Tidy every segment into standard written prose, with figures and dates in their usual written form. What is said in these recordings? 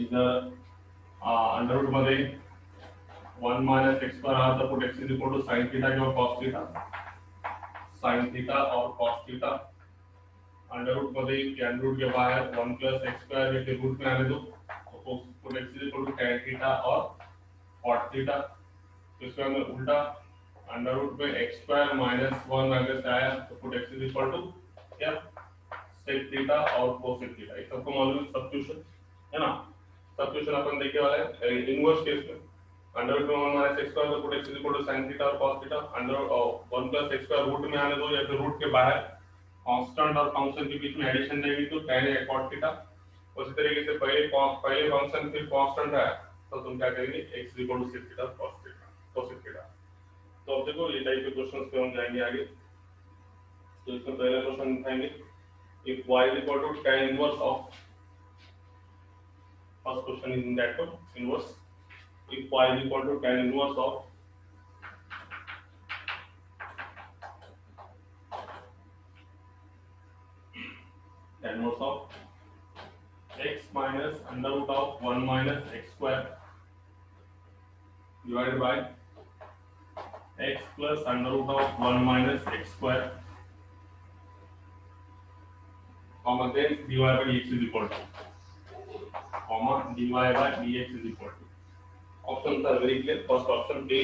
इधर under root मध्ये 1 minus x square हा तर put x is equal to sine theta किंवा कॉस थीटा, साइन थीटा और कॉस थीटा। अंडर रूट मध्ये टैन रूट के बाहर 1 प्लस एक्स स्क्वायर ये रूट में आने दो, तो put x is equal to tan theta और कॉट थीटा। तो इसमें हमें उल्टा अंडर रूट में एक्स स्क्वायर माइनस 1 आगे से आया, तो put x is equal to क्या सेक थीटा और कोसेक थीटा। ये सबको मालूम है सब्स्टिट्यूशन, है ना। सब्स्टिट्यूशन अपन देखने वाले हैं इनवर्स केस में। अंडर रूट में 1 माइनस एक्स स्क्वायर तो put x is equal to sin theta और cos theta. Under 1 plus x square root में आने दो या फिर रूट के बाहर कांस्टेंट और फंक्शन के बीच में एडिशन देंगे तो tan या cot थीटा। उसी तरीके से पहले फंक्शन फिर कांस्टेंट है तो तुम क्या करेंगे x is equal to sec theta cos theta cosec theta. तो अब देखो ये टाइप के क्वेश्चंस पे हम जाएंगे आगे। तो इसमें पहला क्वेश्चन उठाएंगे, if y is equal to tan inverse of, first question is in that one inverse, if y is equal to tan inverse of x minus under root of 1 minus x square divided by x plus under root of 1 minus x square, comma then dy by dx is equal to, comma dy by dx is equal to. Options are very clear. First option A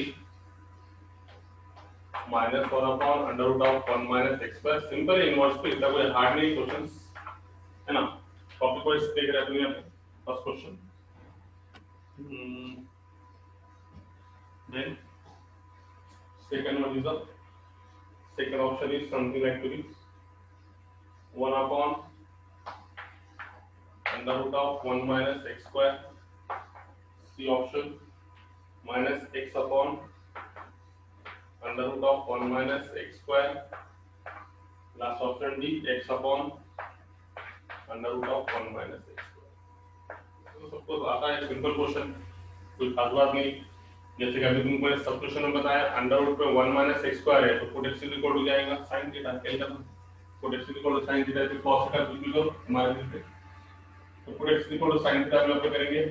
minus 1 upon under root of 1 minus x square, simple inverse पे इतना कोई hard नहीं questions, है ना। Topic wise देख रहे हैं अपने first question. then second one is the second option is something like to be 1 upon under root of 1 minus x square, C option, minus x upon under root of 1 minus x square, last option D, x upon under root of 1 minus x square। तो सबको आता है simple question, कोई खास बात नहीं। जैसे कि अभी तुमको सब्स्टिट्यूशन में बताया अंडर रूट पे 1 माइनस एक्स स्क्वायर है तो put x is equal to जाएगा sin थीटा, क्या करना put x is equal to sin theta फिर cos थीटा कुछ भी लो हमारे लिए। तो put x is equal to sin theta हम अप्लाई करेंगे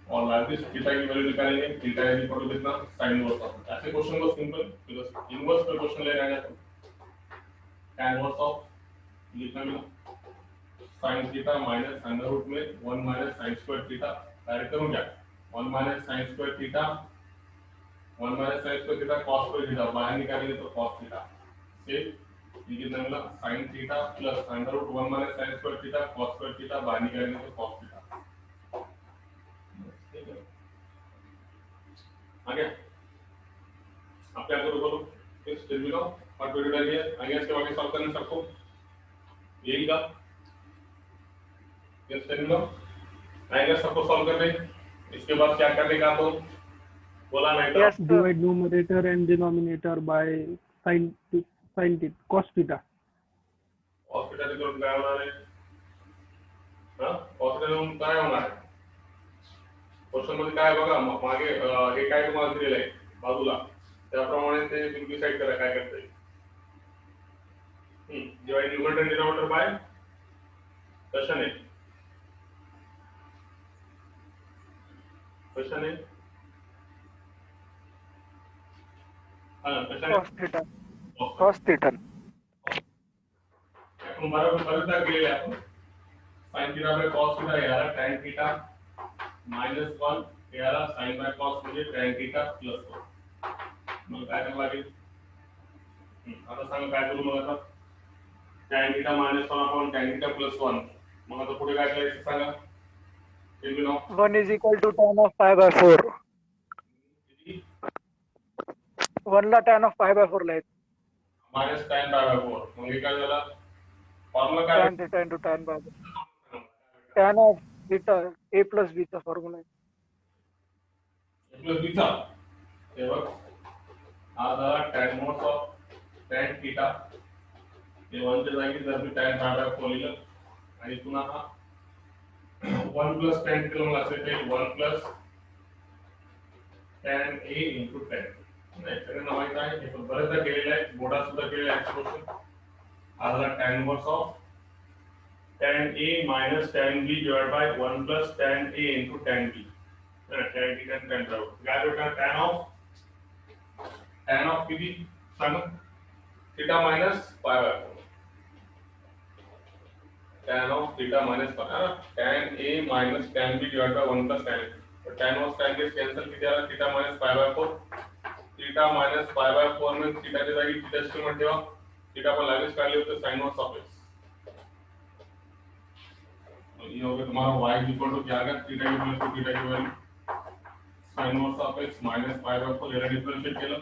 और लाइक थीटा की वैल्यू निकालेंगे, थीटा इज इक्वल टू कितना sin इनवर्स ऑफ। ऐसे क्वेश्चन को सिंपल बिकॉज़ इनवर्स पे क्वेश्चन ले रहे हैं तो tan इनवर्स ऑफ लिखना है sin theta minus under root में 1 minus sin square theta. Direct करूं क्या 1 minus sin square theta 1 minus sin square theta cos square theta बाहर निकालेंगे तो cos थीटा से ये कितना मिला sin theta plus under root 1 minus sin square theta cos square theta बाहर निकालेंगे तो cos थीटा। ठीक है आगे आप क्या करो बोलो इस फिर भी लो और वीडियो डालिए आगे इसके बाकी सॉल्व करना सबको यही का यस फिर लो आएगा सबको सॉल्व करने। इसके बाद क्या करने का तो बोला नहीं तो Yes, sir. divide numerator and denominator by sin theta, cos theta. Hospital के लोग काय होणार आहे हां हॉस्पिटल में काय होणार आहे क्वेश्चन मध्ये काय बघा मागे हे काय तुम्हाला दिलेलं आहे बाजूला त्याप्रमाणे ते तुम्ही डिसाइड करा काय करता येईल। Divide numerator and denominator by question है क्वेश्चन है हां question cos theta. Cos theta. आपण बरोबर बरोबर केलेले आपण sin theta by cos theta याला tan थीटा -1 याला sin बाय cos म्हणजे tan थीटा प्लस 1 मग काय करावं लागेल आता सांगा काय करू मग आता tan theta -1 upon tan theta plus 1 मग आता पुढे काय करायचं सांगा तुम्ही no 1 is equal to tan of pi by 4. 1 ला tan of pi by 4 लिहायचं. माइनस tan बाय 4 मग हे काय झालं फॉर्म्युला काय tan theta into tan pi by 4. Tan of theta a plus b चा फॉर्म्युला आहे. प्लस b चा हे बघ हा झाला tan inverse of tan theta हे 1 च्या जागी जर मी tan बाय 4 लिहिलं आणि पुन्हा हा 1 प्लस tan केलं मला असे ते 1 plus tan a into tan नाही सगळ्यांना माहित आहे हे पण बरेचदा केलेलं आहे बोर्डात सुद्धा केलेलं आहे क्वेश्चन हा झाला tan inverse of tan A minus tan B divided by 1 plus tan A into tan B. tan B and tan B. क्या बेटा tan of किती सांगा theta minus pi by 4. tan of theta minus pi tan A minus tan B divided by 1 plus tan A. तो tan of tan B cancel किती आला theta minus pi by 4. theta minus pi by 4 में theta च्या जागी theta estimate ठेवा. theta पर lines काढली होती sin of x. ये हो गया तुम्हारा y इक्वल टू क्या आ गया थीटा की प्लस थीटा की value sin of x minus pi by 4 याला डिफरेंशिएट केलं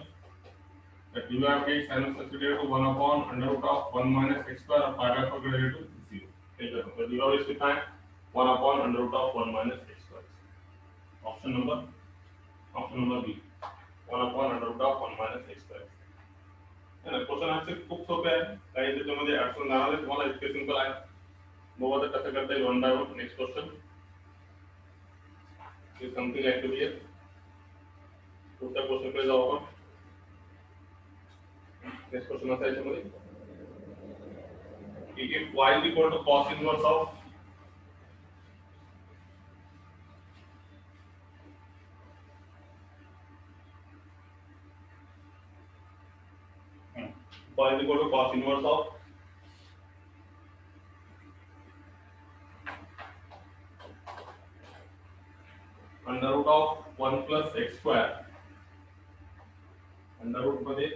तर dy by sin of x divided to 1 upon under root of 1 minus x square और pi by 4 divided to 0 ठीक है तो dy is कितना है 1 upon under root of 1 minus x square option number B 1 upon under root of 1 minus x square है ना question answer खूप सोपे आहे काही त्याच्यामध्ये अडचण जाणार नाही तुम्हाला इतके सिंपल आहे बघू आता कसं करता येईल one by one next question ये समथिंग like to be पुढच्या क्वेश्चन कडे जाऊ आपण नेक्स्ट क्वेश्चन असा याच्यामध्ये की if y is equal to cos inverse of y is equal to cos inverse of under root of 1 plus x square under root मध्ये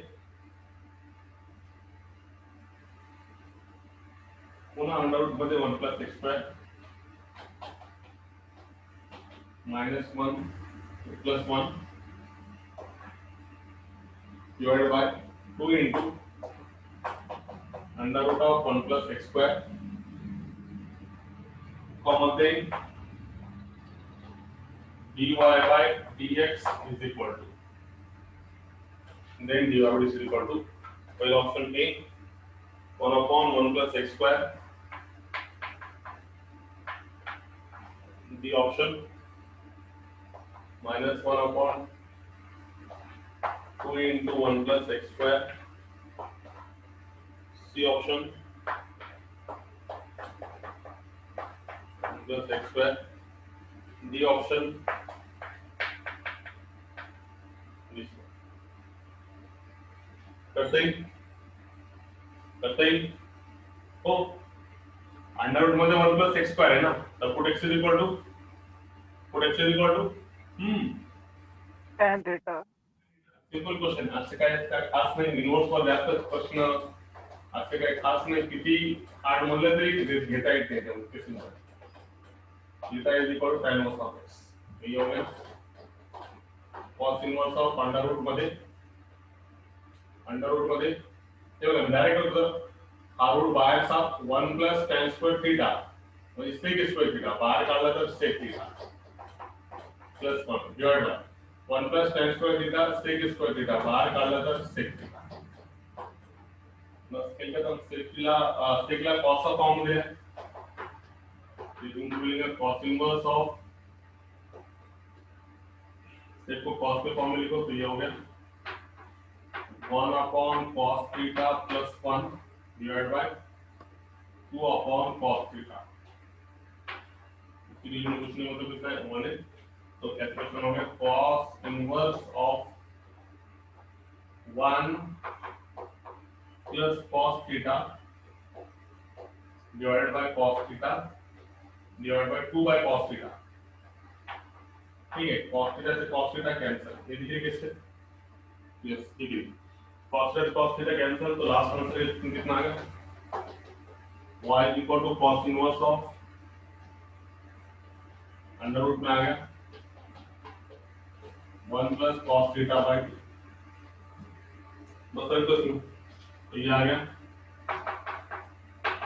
पुन्हा under root मध्ये 1 plus x square minus 1 plus 1 divided by 2 into under root of 1 plus x square comma then dy by dx is equal to then dy is equal to well option A 1 upon 1 plus x square B option minus 1 upon 2 into 1 plus x square C option plus x square D option करते ही हो under root मध्ये 1 plus x square है ना तो put x is equal to tan theta simple question असं काय खास नाही इनवर्स वर जास्त प्रश्न असं काय खास नाही किती हार्ड म्हणलं तरी घेता येत नाही त्यामुळे ते simple theta is equal to tan of x हे होईल cos inverse of under root मध्ये ठेवलं डायरेक्ट होतं हा रूट बाहेरचा 1 plus tan square theta म्हणजे sec square theta बाहेर काढला तर sec theta plus 1 divided by 1 plus tan square theta sec square theta बाहेर काढला तर sec theta बस केलं तर sec ला cos चा फॉर्म मध्ये इथून मिळेगा cos इनवर्स ऑफ sec को cos के फॉर्म में लिखो तो ये हो गया 1 upon cos theta plus 1 divided by 2 upon cos theta इसके लिए कुछ नहीं होता कितना है 1 है तो कैलकुलेशन हो गया cos inverse of 1 plus cos theta divided by cos theta divided by 2 by cos theta ठीक है cos theta से cos theta कैंसिल ये देखिए किससे यस ठीक है cos theta cancel तो लास्ट आंसर कितना आ गया y is equal to cos inverse of under root में आ गया 1 plus cos theta by 2 बस तो ये आ गया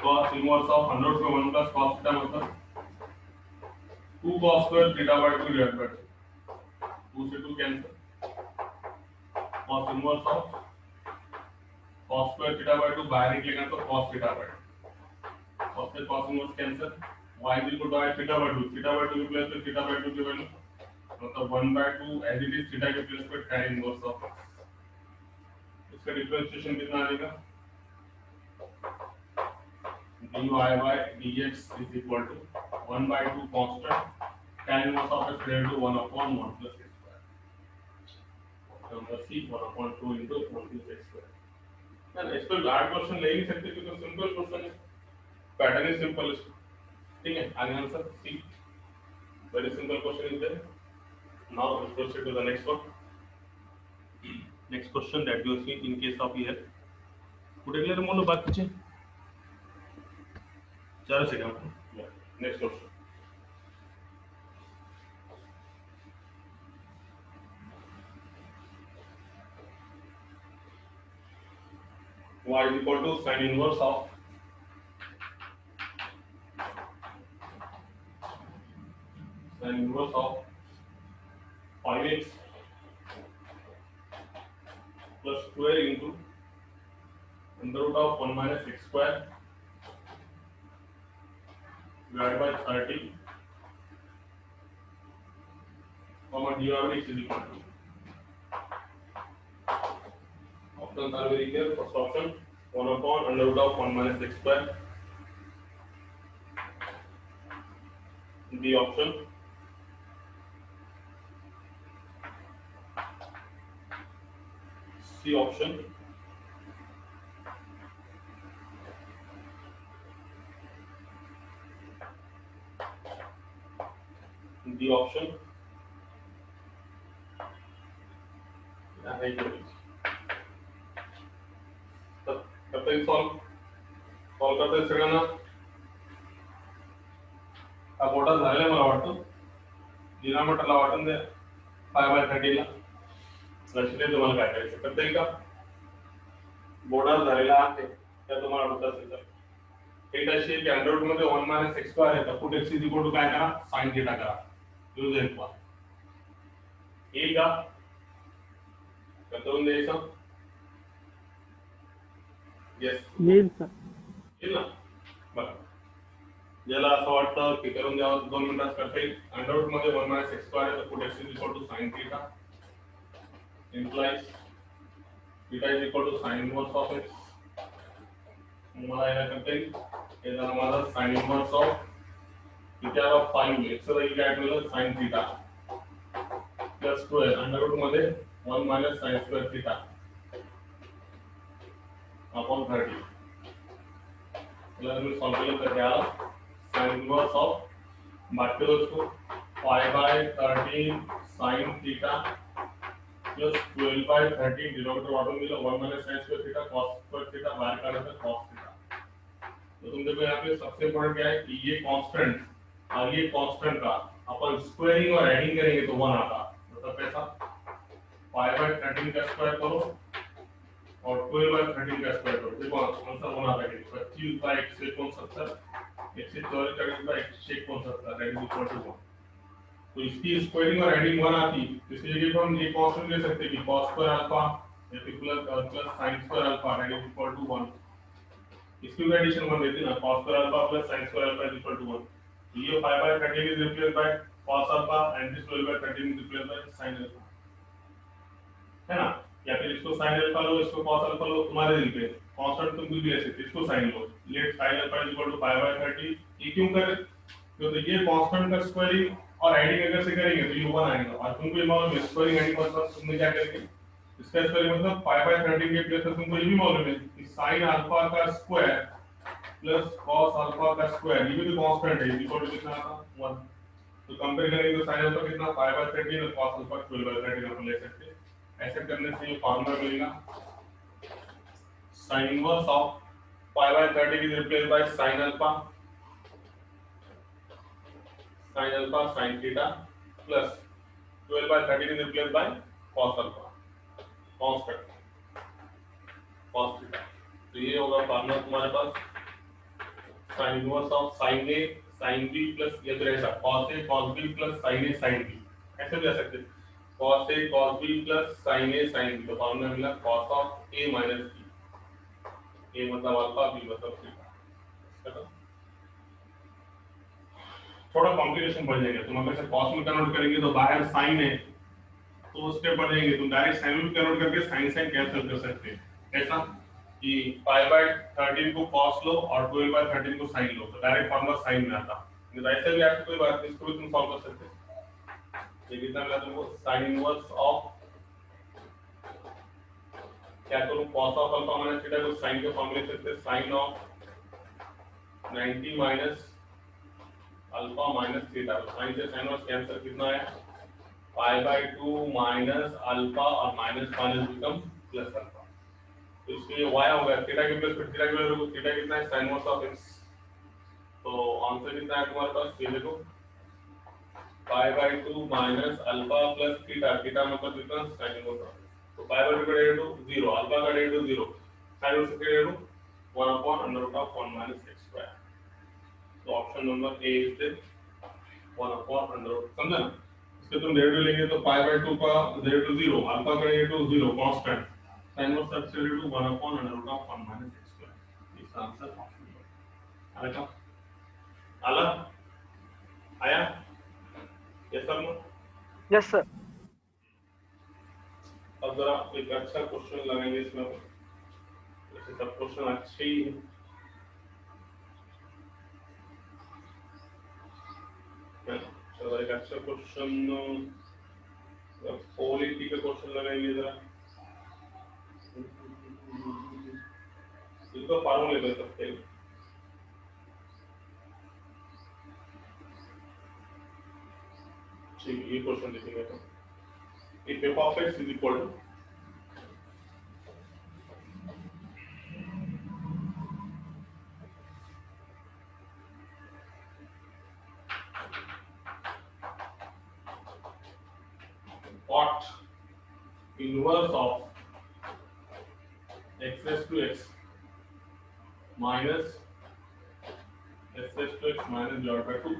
cos inverse of under root में 1 plus cos theta मतलब 2 cos square theta by 2 divided by 2 से 2 cancel cos inverse of cos square theta by 2 बाहर निकलेगा तो cos theta by 2 cos से cos inverse cancel y is equal to theta by 2 की place पे theta by 2 की value मतलब 1 by 2 as it is theta के प्लेस पे tan inverse of इसका डिफरेंशिएशन कितना आएगा dy by dx is equal to 1 by 2 constant tan inverse of x related to 1 upon 1 plus x square. Number C 1 upon 2 into 1 plus x square. And इस पर hard question ले नहीं सकते क्योंकि simple question है, pattern is simple. ठीक है, आगे answer C. Very simple question is there. Now let's proceed to the next one. Next question that you see in case of here. कुठे गेले रे मुलं बाकीचे? 4 second. Next question. Y is equal to sin inverse of sin inverse of 5x plus 12 into under root of 1 minus x square divided by 30 comma dy by dx is equal to. Options are very clear. First option 1 upon under root of 1 minus x square. B option C option D option करते हैं solve करते हैं सगळ्यांना. हा मोठा झालेला मला वाटतं, डिनॉमिनेटरला वाटून द्या 5/30 ला. लक्ष द्या तुम्हाला काय करायचं. करता येईल का? बोर्डात झालेला आहे त्या तुम्हाला होत असेल तर एक अशी की अंडर रूट मध्ये 1 मायनस x स्क्वेअर आहे तर put x is equal to काय करा, sin थीटा करा. Use it one. येईल का? करून द्यायचं. येस येईल सर. येईल ना. बघा ज्याला असं वाटतं की करून द्यावं 2 मिनिटात करता येईल. अंडर रूट मध्ये 1 मायनस x स्क्वेअर आहे तर put x is equal to sin theta implies theta is equal to sin inverse of x. मला याला करता येईल. हे झालं माझं sin inverse of theta of 5 x चं व्हॅल्यू काय मिळालं sin theta plus 12 under root मध्ये 1 minus sin square theta upon 30. याला तुम्ही सॉल्व केलं तर क्या sin inverse of बाकी दोस्तों 5/13 sin theta plus 12/13 डिनोमिनेटर वाटून दिलं 1 minus sin square theta cos square theta बाहर काढा तो cos theta. तो तुम देखो यहाँ पे सबसे इम्पोर्टेंट क्या है कि ये कांस्टेंट और ये कांस्टेंट का अपन स्क्वायरिंग और एडिंग करेंगे तो 1 आता. मतलब कैसा 5/13 का स्क्वायर करो और 12/13 का स्क्वायर करो. देखो आंसर 1 आता है. 25/169 x से 24 दैट इज इक्वल टू 1. तो इसकी स्क्वायरिंग और एडिंग 1 आती. इसकी जगह पर हम ये कांस्टेंट ले सकते हैं कि cos स्क्वायर अल्फा या फिर plus sin square alpha that is equal to 1. इसकी भी एडिशन 1 देती ना, cos square alpha plus sin square alpha is equal to 1. तो ये 5/13 is replaced by cos alpha and this 12/13 is replaced by sin alpha, है ना. या फिर इसको sin अल्फा लो, इसको cos अल्फा लो, तुम्हारे दिल पे. कांस्टेंट तुम कुछ भी ले सकते, इसको sin लो. Let sin alpha is equal to 5/13. ये क्यों करें? क्योंकि ये कांस्टेंट का स्क्वायरिंग और एडिंग अगर से करेंगे तो ये 1 आएगा. और तुमको ये मालूम है स्क्वायरिंग एडिंग मतलब तुमने क्या करेंगे, इसका स्क्वायरिंग मतलब 5/13 के प्लेस पर तुमको ये भी मालूम है कि sin अल्फा का स्क्वायर प्लस cos अल्फा का स्क्वायर ये भी तो कांस्टेंट है. इक्वल टू कितना आता 1. तो कंपेयर करेंगे तो sin अल्फा कितना 5/13 और cos अल्फा 12/13 अपन ले सकते हैं. ऐसे करने से ये फार्मूला मिलेगा sin inverse of 5/13 is replaced by sin alpha sin theta plus 12/13 is replaced by cos alpha constant cos theta. तो ये होगा फार्मूला तुम्हारे पास sin inverse of sin a sin b plus ये तो ऐसा cos a cos b plus sin a sin b. ऐसे भी आ सकते हैं cos a cos b plus sin a sin b. तो फार्मूला मिला cos of a minus b. a मतलब अल्फा b मतलब थीटा. थोड़ा कॉम्प्लिकेशन बढ़ जाएगा. तुम अगर से cos में कन्वर्ट करेंगे तो बाहर sin है तो स्टेप बढ़ जाएंगे. तुम डायरेक्ट sin में कन्वर्ट करके sin sin कैंसिल कर सकते हैं. ऐसा कि पाई बाय 13 को cos लो और 12 बाय 13 को sin लो, तो डायरेक्ट फॉर्मूला sin में आता। नहीं तो ऐसे भी आपको कोई बात नहीं, इसको भी तुम सॉल्व कर सकते हो। ये कितना मिला तुमको? sin इनवर्स ऑफ, क्या करूं, cos of alpha minus theta को sin के फॉर्मूले से sin of 90 minus alpha minus theta, तो sin से sin इनवर्स कैंसिल, कितना आया? पाई बाय 2 माइनस अल्फा और minus minus become plus alpha. तो इसलिए y हो गया थीटा के प्लस, फिर थीटा के वैल्यू, थीटा कितना है? sin inverse of x। तो आंसर कितना है तुम्हारे पास? ये देखो, pi by 2 minus alpha plus theta, theta मतलब कितना? sin inverse of x। तो पाई बाय 2 का डेरिवेटिव 0, अल्फा का डेरिवेटिव 0, sin इनवर्स का derivative 1 upon under root of 1 minus x square. तो option number A is the 1 upon under root, समझा ना? इसके तुम डेरिवेटिव लेंगे तो पाई बाय 2 का डेरिवेटिव 0, अल्फा का derivative 0 constant, sin inverse of derivative 1 upon under root of 1 minus x square. इसका आंसर ऑप्शन नंबर आएगा। आला आया? Yes sir, no? Yes sir. अब जरा एक अच्छा क्वेश्चन लगाएंगे इसमें, वैसे सब क्वेश्चन अच्छे ही हैं। चलो एक अच्छा क्वेश्चन, पॉलिटी का क्वेश्चन लगाएंगे जरा। इसका फार्मूले दे सकते हैं। ठीक है, ये क्वेश्चन देखेंगे तो if f of x is equal to cot inverse of x raised to x minus s raised to x minus divided by 2,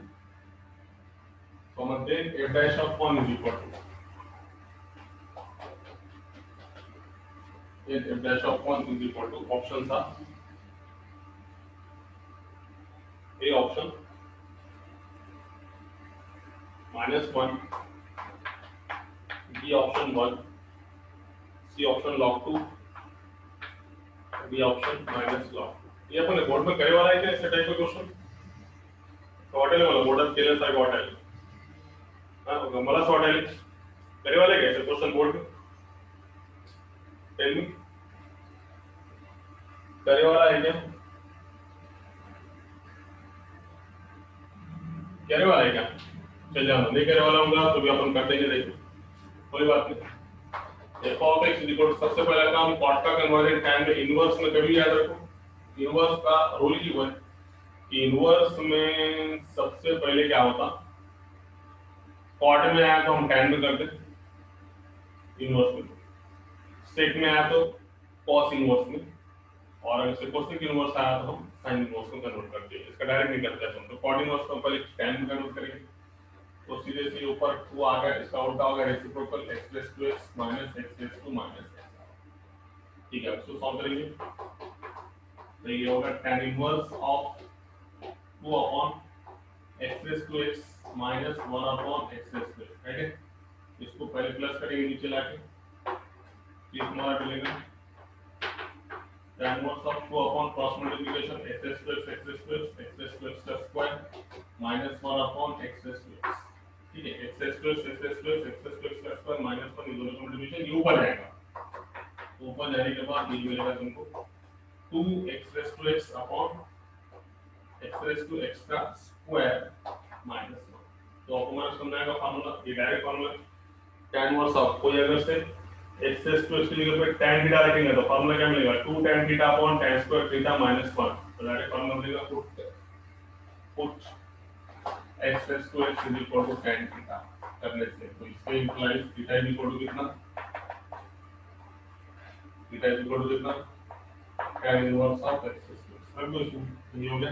समझते हैं f dash of 1 is equal to f dash of 1 is equal to options are A option -1, B option 1, C option log 2, D option minus log 2। ये अपन board में करे वाला है क्या ऐसे type का क्वेश्चन? वाटेल मला बोर्डात केल्यासारखं वाटेल, हां मला असं वाटेल करे वाला है क्या ऐसे क्वेश्चन बोर्ड में? टेल मी, करे वाला है क्या? करे वाला है क्या? चल जाना, नहीं करे वाला होगा तो भी अपन कर देंगे, देखिए कोई बात नहीं। f of x इक्वल, सबसे पहला काम cot का कन्वर्जन टाइम में इनवर्स में कभी याद रखो, इनवर्स का रूल ही हुआ है कि इनवर्स में सबसे पहले क्या होता, cot में आया तो हम tan में करते, इनवर्स में sec में आया तो cos इनवर्स में, और अगर से cosec इनवर्स आया तो हम sin इनवर्स में कन्वर्ट करते हैं। इसका डायरेक्ट नहीं करते हम, तो cot इनवर्स को पहले tan में कन्वर्ट करेंगे, तो सीधे से ऊपर 2 आ गया, इसका उल्टा होगा reciprocal x raise to x minus x raise to minus x। ठीक है, इसको सॉल्व करेंगे तो ये होगा tan inverse of 2 upon x raise to x minus 1 upon x raise to x, right है? इसको पहले प्लस करेंगे नीचे लाके, ये हमारा मिलेगा tan inverse of 2 upon cross multiplication x raise to x raise to x का square minus 1 upon x raise to x। ठीक है, x रेज़ टू x का स्क्वायर माइनस 1, ये दोनों का मल्टीप्लिकेशन ये ऊपर जाएगा, तो ऊपर जाने के बाद ये मिलेगा तुमको 2x raise to x upon x raise to x का स्क्वायर माइनस 1। तो आपको मैंने समझाएगा फार्मूला, ये direct formula tan inverse of, कोई अगर से x रेज़ टू x की जगह पे tan थीटा रखेंगे तो फार्मूला क्या मिलेगा, 2 tan theta upon tan square theta minus 1। तो डायरेक्ट फार्मूला मिलेगा put x raise to x is equal to tan theta करने से, तो इससे implies theta is equal to कितना, थीटा इज इक्वल टू कितना, tan inverse of x raise to x। अब इसमें ये हो गया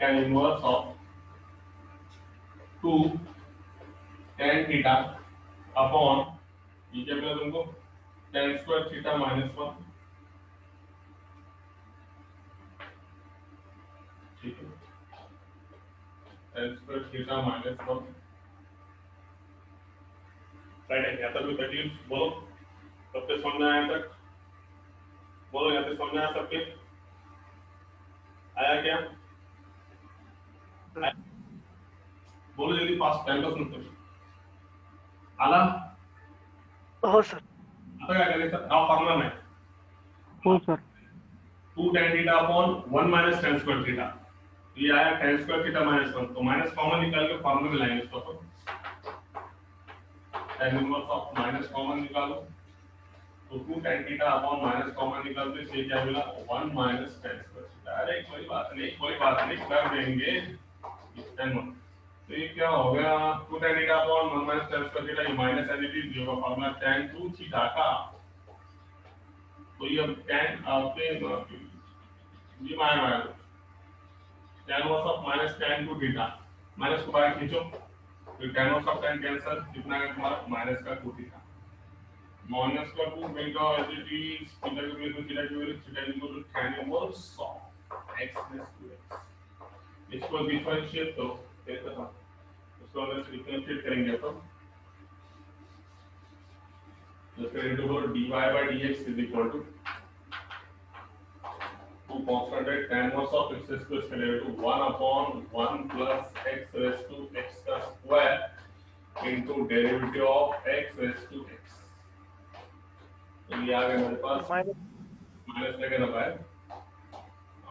tan inverse of 2 tan theta upon, ये क्या मिला तुमको, tan स्क्वायर थीटा माइनस 1। ठीक है, tan square theta minus 1, right है? यहाँ तक कोई तकलीफ बोलो, सबके समझ में आया तक? बोलो यहाँ पे समझ में आया सबके? आया क्या? आया? बोलो जल्दी फास्ट, टाइम पास मत करो। आला? हो सर. आता क्या करें सर? हाँ फॉर्मूला में हो sir. 2 tan theta upon 1 minus tan square theta. ये आया tan स्क्वायर थीटा माइनस 1, तो माइनस कॉमन निकाल के फॉर्मूला में लाएंगे इसको। तो tan inverse of minus common निकालो, तो 2 tan theta upon minus common निकालते हैं, ये क्या मिला 1 माइनस tan स्क्वायर थीटा। अरे कोई बात नहीं कर देंगे tan 1। तो ये क्या हो गया 2 tan theta upon 1 minus tan square theta, ये माइनस है नीचे जो का फॉर्मूला tan 2 थीटा का। तो ये अब tan आपके ये minus tan inverse of minus tan 2 theta, minus को बाहर खींचो तो tan inverse of tan cancel, कितना है तुम्हारा माइनस का 2 थीटा। माइनस का 2 मिलता है एज इट इज थीटा के value theta equal to tan inverse of x plus 2x। इसको डिफरेंशिएट करो कैसे था, इसको अगर डिफरेंशिएट करेंगे तो इसका इनटू करो dy by dx is equal to to constant है tan inverse of x square इसका derivative 1 upon 1 plus x raised to x का square into derivative of x raised to x। तो ये आ गया मेरे पास माइनस लेके ना pi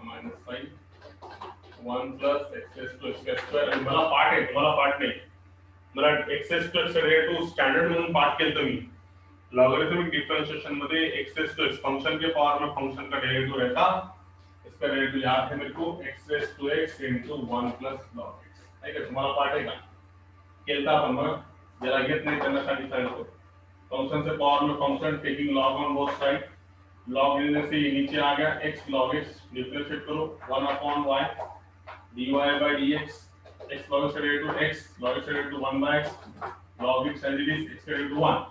minus 5 1 plus x raised to x का स्क्वायर। मला पार्ट है तुम्हाला पार्ट नाही, मला x स्क्वायर चे डेरिवेटिव स्टँडर्ड म्हणून पार्ट केलं तुम्ही लॉगरिथमिक डिफरेंशिएशन मध्ये x raised to x function के पावर में फंक्शन का डेरिवेटिव रहता, इसका डेरिवेटिव याद है मेरे को x raised to x into 1 plus log x। ठीक है तुम्हाला पार्ट आहे का केलता आपण बघ, जरा घेत नाही त्यांना सांगितलं होतं फंक्शन से पावर में function taking log on both side, log लेने से ये नीचे आ गया x log x डिफरेंशिएट करो 1 upon y dy by dx, x log x derivative x log x derivative 1 by x log x as it is x derivative 1।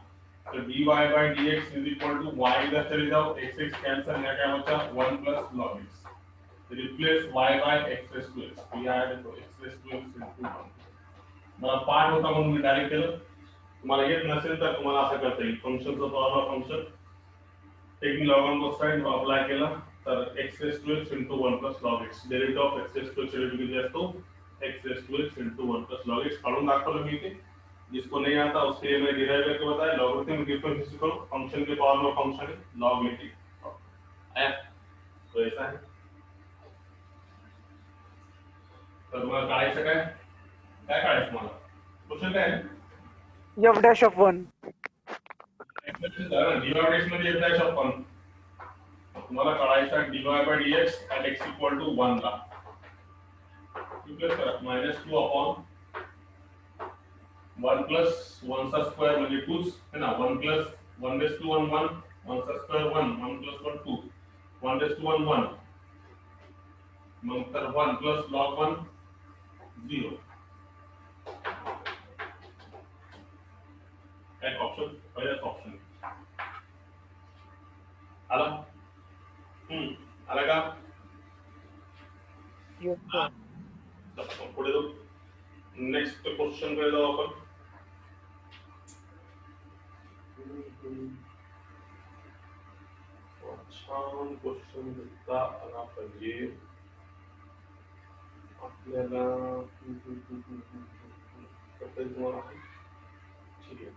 तो dy by dx is equal to y इधर चले जाओ x x cancel, यहाँ क्या बचा 1 plus log x। replace y by x raised to x, तो यहाँ देखो x raised to x into 1। मला पार्ट होता म्हणून मी डायरेक्ट केलं, तुम्हाला येत नसेल तर तुम्हाला असं करता येईल फंक्शनचा power function taking log on both side apply केला तर x raised to x into 1 plus log x, derivative of x raised to x derivative किती असतो x raised to x into 1 plus log x काढून दाखवलं मी इथे। जिसको नहीं आता उसके लिए मैं डिराइव करके बताया लॉगरिथम डिफरेंशिएशन करो फंक्शन के पावर में फंक्शन है log लेके f, तो ऐसा है। तर तुम्हाला काढायचं काय काय काढायचं तुम्हाला क्वेश्चन काय आहे f dash of 1. डिवाइडेशन मध्ये f dash of 1 तुम्हाला काढायचा dy by dx at x equal to 1 ला रिप्लेस करा -2 अपॉन 1 plus 1 चा स्क्वायर म्हणजे 2 है ना 1 plus 1 raised to 1 1 1 चा स्क्वायर 1 1 plus 1 2 1 raised to 1 1 मग तर 1 plus log 1 0 एक ऑप्शन पहिलाच ऑप्शन आला आला का Yes sir. चल पुढे जाऊ नेक्स्ट क्वेश्चन कडे जाऊ आपण छान क्वेश्चन दिसता आला पाहिजे आपल्याला ठीक आहे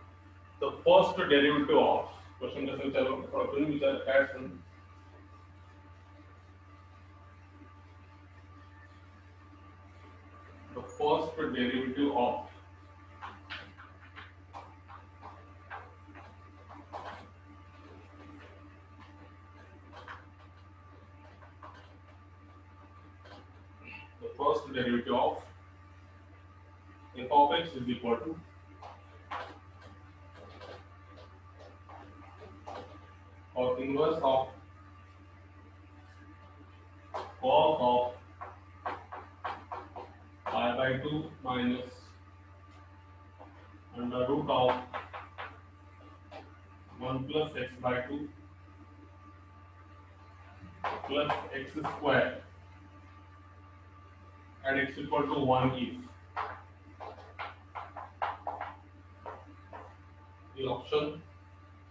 the first derivative of question कसं विचारलं थोडा तुम्ही विचार काय असेल the first derivative of f of x is equal to cos inverse of cos of pi by 2 minus under root of 1 plus x by 2 plus x square and x equal to 1 is the option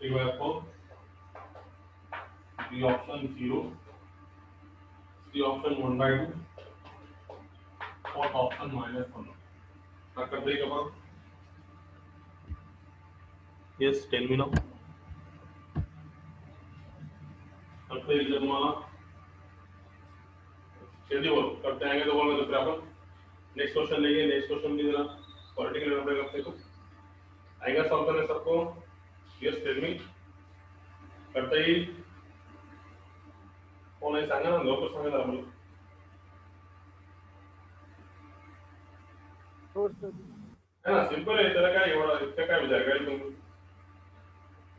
3 by 4 B option 0, C option 1 by 2, fourth option -1. क्या कर देगा बात? Yes, tell me now. अब फिर जब माना जल्दी बोल करते आएंगे तो बोल तो फिर अपन नेक्स्ट क्वेश्चन लेंगे। नेक्स्ट क्वेश्चन भी जरा क्वालिटी के लेना पड़ेगा अपने को। आएगा सॉल्व करने सबको? Yes tell me. करते ही फोन आहे सांगा ना, लवकर सांगा जरा मला। हो सर. है ना, सिंपल आहे त्याला काय एवढा इतका काय विचार काय तुम्ही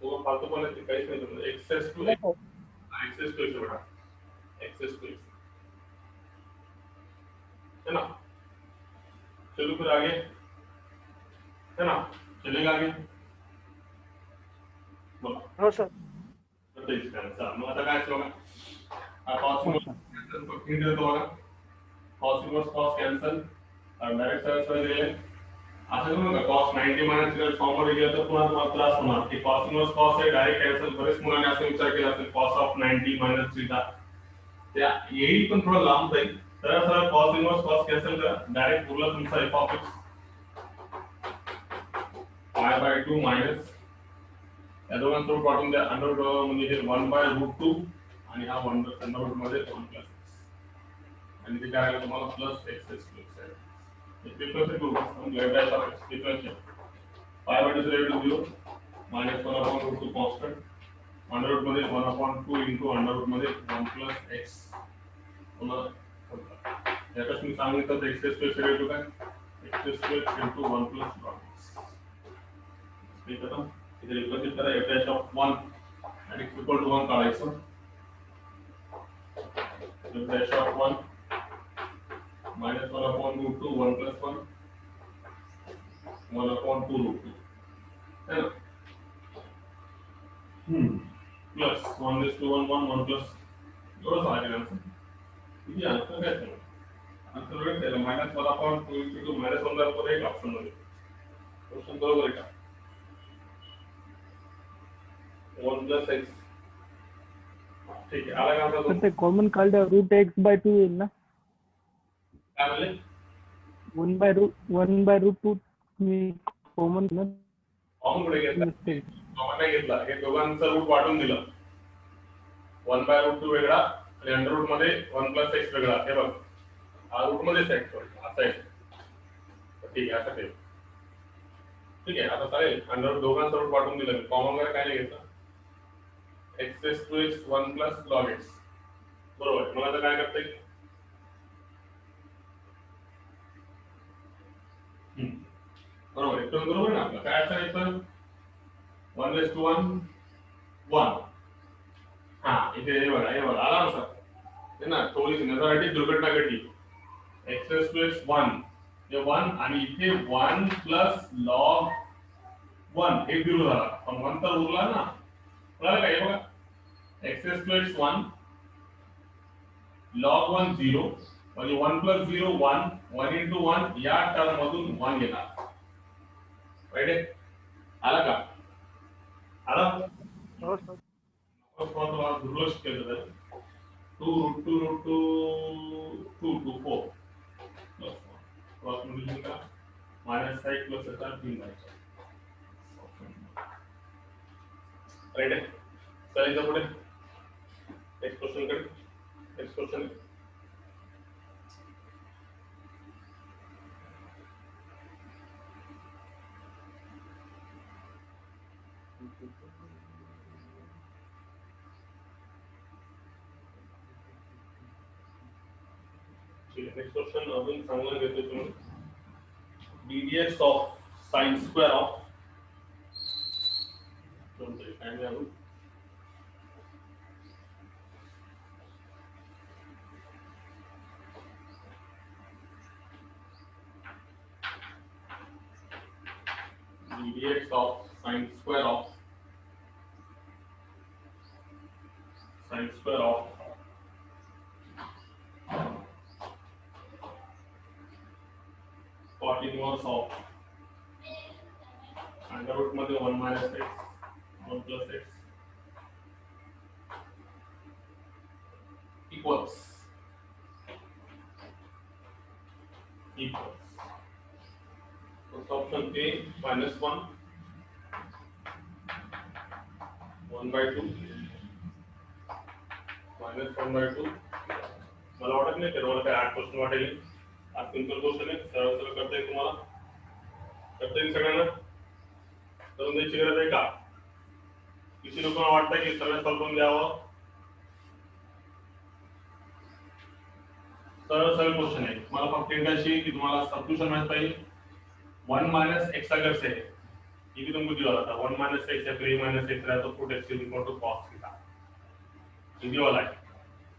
तो फालतू पण काहीच नाही तुम्हाला एक्सेस टू एक्स बेटा एक्सेस टू एक्स है ना। चलो फिर आगे है ना, चलेगा आगे बोला। हो सर. तर तेच करायचं मग आता काय बघा cos inverse cancel पकडून देतो बघा cos inverse cos cancel direct सरळ सरळ दिले असं करू नका cos 90 मायनस जर फॉर्म मध्ये गेलं तर पुन्हा तुम्हाला त्रास होणार की cos inverse cos आहे डायरेक्ट कॅन्सल। बरेच मुलांनी असं विचार केला असेल cos ऑफ 90 मायनस थीटा त्या येईल पण थोडं लांब जाईल। सरळ सरळ cos inverse cos कॅन्सल करा डायरेक्ट उरला तुमचा f of x pi by 2 minus या दोघांचं रूट वाटून द्या अंडर म्हणजे हे 1 by √2 आणि हा 1 अंडर रूट मध्ये 1 प्लस आणि ते काय आलं तुम्हाला प्लस x प्लस आहे डिफरेंशिएट करू आपण left side of differentiate pi by 2 is equal to 0 minus 1 upon √2 constant under root मध्ये 1 upon 2 into अंडर रूट मध्ये 1 plus x पुन्हा याच्यात मी सांगितलं तर x स्क्वेअर इक्वल काय x square into 1 plus x ठीक आहे ना। इथे रिप्रेझेंट करा f dash of 1 and x equal to 1 काढायचं f dash of 1 minus 1 upon √2 1 plus 1 1 upon 2 √2 है ना प्लस 1 raised to 1 1 1 plus एवढंच आहे आन्सर। किती आन्सर काय आहे आन्सर वेळ त्याला मायनस 1 upon 2 into 2 मायनस 1 दाखवतो एक ऑप्शन मध्ये क्वेश्चन बरोबर आहे का 1 plus x ठीक आहे आला का आता तर ते कॉमन काढलं √x/2 येईल ना। काय म्हणले 1/√2 मी कॉमन ना कॉमन कुठे घेतला कॉमन नाही घेतला हे दोघांचं रूट वाटून दिलं 1/√2 वेगळा आणि अंडर रूट मध्ये 1 plus x वेगळा हे बघ हा रूट मध्ये सेट करू असं आहे ठीक आहे असं ठीक आहे आता चालेल अंडर दोघांचं रूट वाटून दिलं कॉमन वगैरे काय नाही घेतलं x raised to x 1 plus log x बरोबर मग आता काय करता येईल बरोबर एकदम बरोबर ना आपलं काय असेल तर 1 raised to 1 1 हा इथे हे बघा आला ना सर हे ना थोडीशी नजरासाठी दुर्घटना घडली x raised to x 1 हे 1 आणि इथे 1 plus log 1 हे 0 झाला पण 1 तर उरला ना कळलं का हे बघा x raised to x 1 log 1 0 म्हणजे 1 plus 0 1 1 into 1 या टर्म मधून 1 येणार राइट आहे आला का आला हो सर. थोड़ा दुर्लक्ष केलं तर 2 √2 2 4 प्लस 1 क्रॉस मल्टिप्लिकेशन करा माइनस 5 प्लस 3 बाय राइट आहे चला पुढे नेक्स्ट क्वेश्चन कडे नेक्स्ट क्वेश्चन नेक्स्ट क्वेश्चन अजून चांगला घेतो तुम्ही ddx of sin square of कोणते काय नाही अजून ddx of sin square of cot inverse of under root मध्ये 1 minus x 1 plus x equals first option A minus 1 1/2 minus 1/2 मला वाटत नाही तुम्हाला काय आठ क्वेश्चन वाटेल आज सिंपल क्वेश्चन आहे सरळ सरळ करता येईल तुम्हाला करता येईल सगळ्यांना करून द्यायची गरज आहे का किती लोकांना वाटतं की सगळं सॉल्व करून द्यावं सरळ सरळ क्वेश्चन आहे मला फक्त इंटाशी कि तुम्हाला सब्स्टिट्यूशन माहित पाहिजे 1 माइनस x अगर से ये भी तुमको दिया था 1 माइनस x या फिर a माइनस x रहा तो put x is equal to cos theta ये वाला है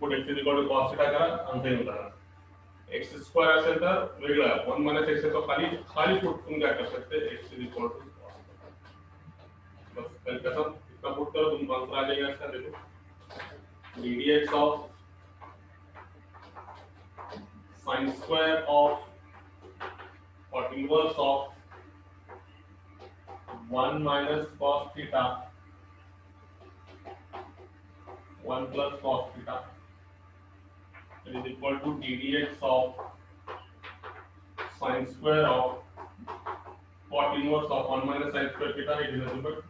put x is equal to cos theta करा आंसर होता है x स्क्वायर असेल तर वेगळा 1 माइनस x तो खाली खाली पुट तुम क्या कर सकते हैं x is equal to cos बस कल कसम इसका पुट करो तुम आंसर आ जाएगा इसका देखो ddx of sin square of or inverse of 1 minus cos theta 1 plus cos theta it is equal to ddx of sin square of cot inverse of 1 minus sin square theta it is equal to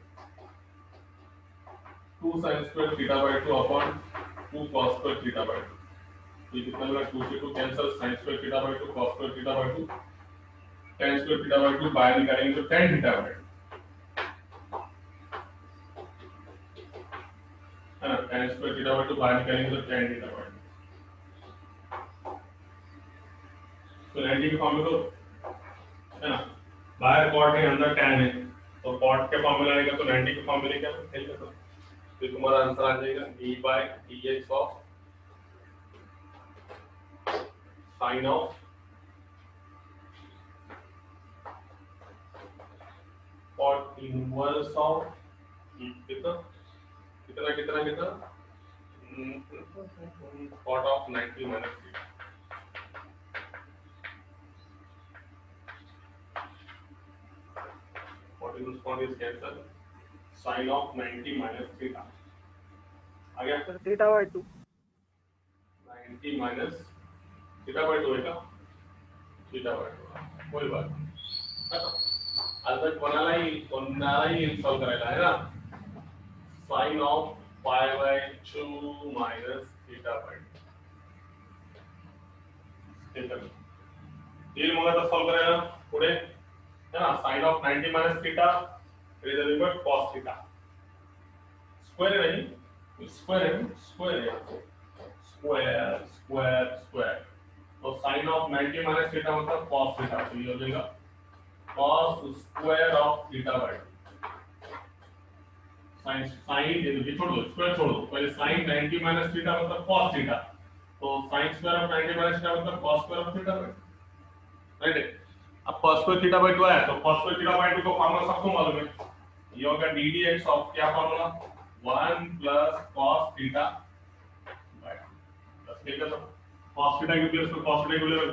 2 sin square theta by 2 upon 2 cos square theta by 2 ये कितना मिला 2 से 2 cancel sin square theta by 2 cos square theta by 2 tan square theta by 2 बाहर निकालेंगे तो tan theta by 2 है ना tan square theta by 2 बाहर निकालेंगे तो tan theta by 2 तो 90 के फॉर्म में तो है ना बाहर cot है अंदर tan है तो cot के फॉर्म में लाएगा तो 90 के फॉर्म में लेके आओ हेल्प करो तो तुम्हारा आंसर आ जाएगा d by dx of sin of cot inverse of कितना कितना कितना कितना cot of 90 minus 3 cot inverse cot is cancel sin of 90 minus theta आ गया sir theta by 2 90 minus theta by 2 है का थीटा बाय 2 कोई बात नहीं आता कोणालाही सॉल्व करायला आहे ना sin of pi by 2 minus theta by 2 येईल मग आता सॉल्व करायला पुढे है ना sin of 90 minus theta is equal to cos theta square है नहीं स्क्वायर है स्क्वायर तो sin of 90 minus theta मतलब cos theta तो ये हो जाएगा cos square of theta by 2 sin ये छोड़ दो स्क्वायर छोड़ दो पहले sin 90 minus theta मतलब cos theta तो sin square of 90 minus theta मतलब cos square of theta by 2 right अब cos square theta by 2 आया तो cos square theta by 2 को फार्मूला सबको मालूम है ये होगा ddx ऑफ क्या formula 1 plus cos theta by 2 बस ठीक है तो cos theta की प्लेस पे cos theta को ले